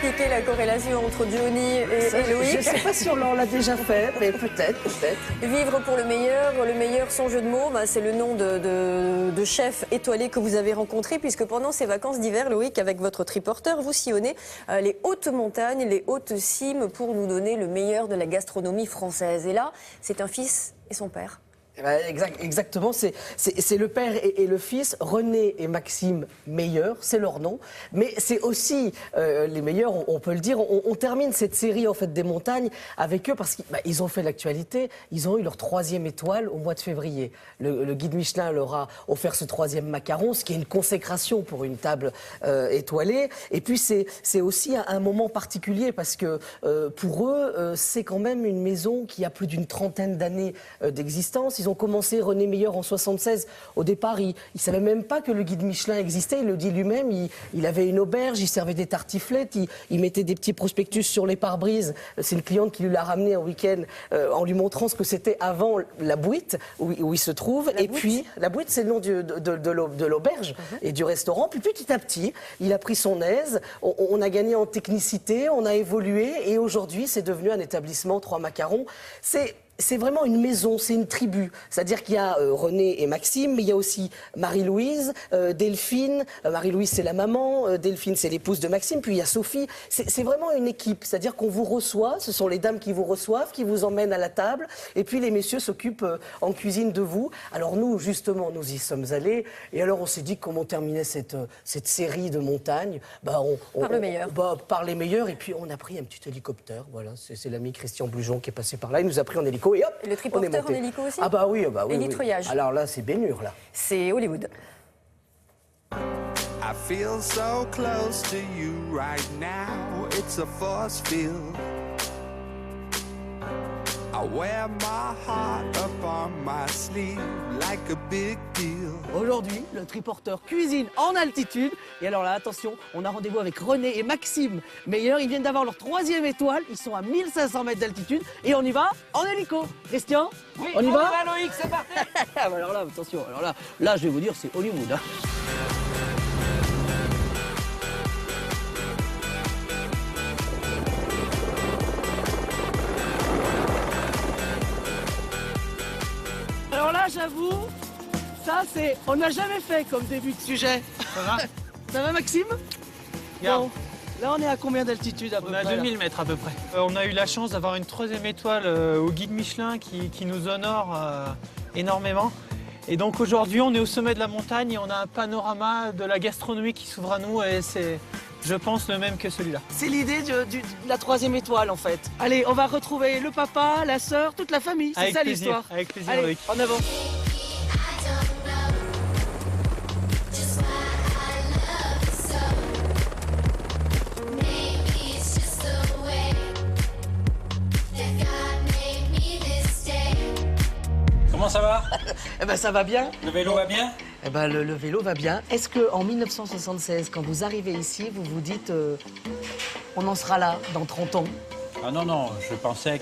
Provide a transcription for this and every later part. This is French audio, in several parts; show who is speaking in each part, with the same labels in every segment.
Speaker 1: appliquer la corrélation entre Johnny et Loïc.
Speaker 2: Je ne sais pas si on l'a déjà fait, mais peut-être.
Speaker 1: Vivre pour le meilleur sans jeu de mots, c'est le nom de chef étoilé que vous avez rencontré, puisque pendant ces vacances d'hiver, Loïc, avec votre triporteur, vous sillonnez les hautes montagnes, les hautes cimes pour nous donner le meilleur de la gastronomie française. Et là, c'est un fils et son père.
Speaker 2: Exactement, c'est le père et le fils, René et Maxime Meilleur, c'est leur nom, mais c'est aussi les meilleurs, on peut le dire. On termine cette série en fait des montagnes avec eux parce qu'ils ont fait l'actualité, ils ont eu leur 3e étoile au mois de février. Le guide Michelin leur a offert ce 3e macaron, ce qui est une consécration pour une table étoilée. Et puis c'est aussi un moment particulier parce que pour eux, c'est quand même une maison qui a plus d'une 30aine d'années d'existence. Ils ont commencé, René Meilleur, en 76. Au départ, il ne savait même pas que le guide Michelin existait. Il le dit lui-même. Il avait une auberge, il servait des tartiflettes, il mettait des petits prospectus sur les pare-brises. C'est une cliente qui lui l'a ramené un week-end en lui montrant ce que c'était avant la Bouite, où il se trouve. Puis, la Bouite, c'est le nom de l'auberge et du restaurant. Puis petit à petit, il a pris son aise. On a gagné en technicité, on a évolué. Et aujourd'hui, c'est devenu un établissement 3 macarons. C'est vraiment une maison, c'est une tribu. C'est-à-dire qu'il y a René et Maxime, mais il y a aussi Marie-Louise, Delphine. Marie-Louise, c'est la maman. Delphine, c'est l'épouse de Maxime. Puis il y a Sophie. C'est vraiment une équipe. C'est-à-dire qu'on vous reçoit. Ce sont les dames qui vous reçoivent, qui vous emmènent à la table. Et puis les messieurs s'occupent en cuisine de vous. Alors nous, justement, nous y sommes allés. Et alors on s'est dit comment on terminait cette série de montagnes.
Speaker 1: Par le meilleur.
Speaker 2: Par les meilleurs. Et puis on a pris un petit hélicoptère. Voilà, c'est l'ami Christian Blujon qui est passé par là. Il nous a pris en hélicoptère. Et hop,
Speaker 1: et le triporteur en hélico aussi?
Speaker 2: Ah bah oui.
Speaker 1: Et l'itreuillage.
Speaker 2: Alors là, c'est baignure, là.
Speaker 1: C'est Hollywood.
Speaker 3: I feel so close to you right now. It's a force field. I wear my heart up on my sleeve like a big deal.
Speaker 2: Aujourd'hui, le triporteur cuisine en altitude. Et alors là, attention, on a rendez-vous avec René et Maxime Meilleur. Ils viennent d'avoir leur 3e étoile. Ils sont à 1500 mètres d'altitude. Et on y va en hélico. Christian,
Speaker 4: oui,
Speaker 2: on y va
Speaker 4: Loïc, c'est parti.
Speaker 2: Alors là, attention. Alors là, je vais vous dire, c'est Hollywood. Hein. Alors là, j'avoue, ça c'est... On n'a jamais fait comme début de sujet.
Speaker 4: Ça va?
Speaker 2: Ça va, Maxime? Bon, là on est à combien d'altitude à peu près?
Speaker 4: On est à 2000 mètres à peu près. On a eu la chance d'avoir une 3e étoile au guide Michelin qui nous honore énormément. Et donc aujourd'hui, on est au sommet de la montagne et on a un panorama de la gastronomie qui s'ouvre à nous et c'est, je pense, le même que celui-là.
Speaker 2: C'est l'idée de la 3e étoile en fait. Allez, on va retrouver le papa, la sœur, toute la famille. C'est ça l'histoire.
Speaker 4: Avec plaisir,
Speaker 2: Allez,
Speaker 4: Loïc.
Speaker 2: en avant.
Speaker 5: Comment ça va?
Speaker 2: Eh ben ça va bien.
Speaker 5: Le vélo va bien?
Speaker 2: Eh ben le vélo va bien. Est-ce qu'en 1976, quand vous arrivez ici, vous vous dites on en sera là dans 30 ans?
Speaker 5: Ah non, je pensais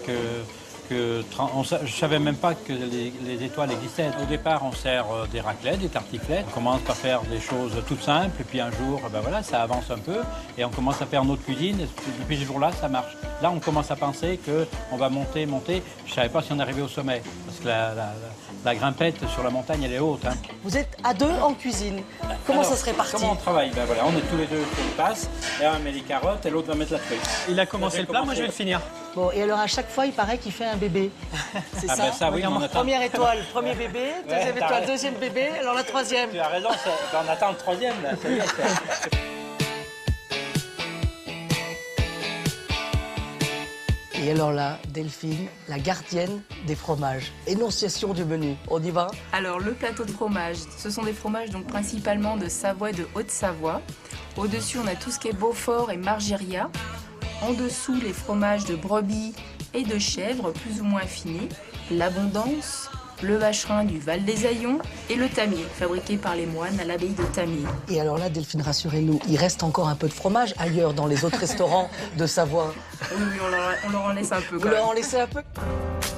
Speaker 5: je savais même pas que les étoiles existaient. Au départ, on sert des raclettes, des tartiflettes. On commence par faire des choses toutes simples. Et puis un jour, ça avance un peu. Et on commence à faire notre cuisine. Et depuis ce jour-là, ça marche. Là, on commence à penser qu'on va monter. Je savais pas si on arrivait au sommet. Parce que la grimpette sur la montagne, elle est haute. Hein.
Speaker 2: Vous êtes à 2 en cuisine. Comment ça serait parti?
Speaker 5: Comment on travaille? On est tous les deux sur le passe. L'un met les carottes et l'autre va mettre la truite.
Speaker 4: Il a commencé le plat, moi je vais le finir.
Speaker 2: Bon, et alors à chaque fois, il paraît qu'il fait un bébé. C'est ça?
Speaker 5: Ben ça, oui, on attend.
Speaker 2: Première étoile, premier bébé. Deuxième étoile, deuxième bébé. Alors la 3e.
Speaker 5: Tu as raison, on attend le 3e. Là. Ça y est,
Speaker 2: Et alors là, Delphine, la gardienne des fromages. Énonciation du menu. On y va?
Speaker 6: Alors, le plateau de fromage, ce sont des fromages donc principalement de Savoie et de Haute-Savoie. Au-dessus, on a tout ce qui est Beaufort et Margeria. En dessous, les fromages de brebis et de chèvre, plus ou moins affinés. L'abondance, le vacherin du Val des Aillons et le tamier, fabriqué par les moines à l'abbaye de Tamier.
Speaker 2: Et alors là, Delphine, rassurez-nous, il reste encore un peu de fromage ailleurs dans les autres restaurants de Savoie.
Speaker 6: Oui, on leur en laisse un peu.
Speaker 2: Vous leur en laissez un peu?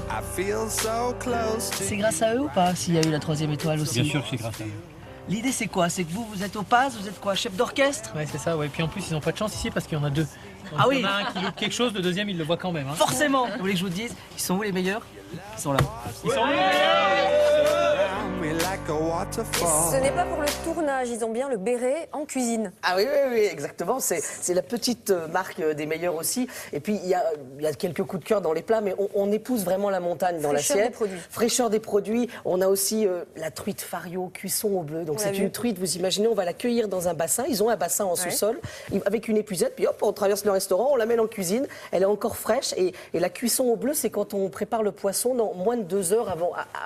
Speaker 3: I feel so close to
Speaker 2: C'est grâce à eux ou pas s'il y a eu la 3e étoile aussi?
Speaker 5: Bien sûr que c'est grâce à eux.
Speaker 2: L'idée, c'est quoi? C'est que vous êtes au PAS, vous êtes quoi, chef d'orchestre?
Speaker 4: Ouais, c'est ça, ouais. Puis en plus, ils n'ont pas de chance ici parce qu'il y en a deux. Donc,
Speaker 2: Ah oui.
Speaker 4: il y en a un qui loupe quelque chose, le deuxième, il le voit quand même. Hein.
Speaker 2: Forcément. Vous voulez que je vous dise, ils sont où les meilleurs? Ils sont là.
Speaker 4: Ils sont
Speaker 3: Around me like a waterfall.
Speaker 1: Ce n'est pas pour le tournage, ils ont bien le béret en cuisine.
Speaker 2: Ah oui, exactement. C'est la petite marque des meilleurs aussi. Et puis, il y a quelques coups de cœur dans les plats, mais on épouse vraiment la montagne dans
Speaker 1: Fraîcheur
Speaker 2: l'assiette.
Speaker 1: des produits.
Speaker 2: Fraîcheur des produits. On a aussi la truite fario, cuisson au bleu. Donc,
Speaker 1: On l'a
Speaker 2: c'est
Speaker 1: vu.
Speaker 2: une truite, vous imaginez, on va la cueillir dans un bassin. Ils ont un bassin en sous-sol avec une épuisette. Puis hop, on traverse le restaurant, on l'amène en cuisine. Elle est encore fraîche. Et la cuisson au bleu, c'est quand on prépare le poisson dans moins de 2 heures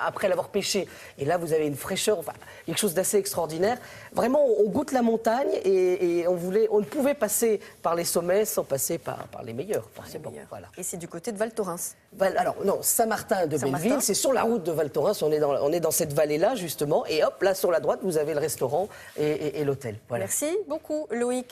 Speaker 2: après l'avoir pêché. Et là, vous avez une fraîcheur, enfin, quelque chose d'assez extraordinaire. Vraiment, on goûte la montagne et on ne pouvait passer par les sommets sans passer par les meilleurs, forcément. Voilà.
Speaker 1: Et c'est du côté de Val Thorens.
Speaker 2: Alors, non, Saint-Martin de
Speaker 1: Saint-Martin.
Speaker 2: Belleville, c'est sur la route de Val Thorens, on est dans cette vallée-là, justement. Et hop, là, sur la droite, vous avez le restaurant et l'hôtel. Voilà.
Speaker 1: Merci beaucoup, Loïc.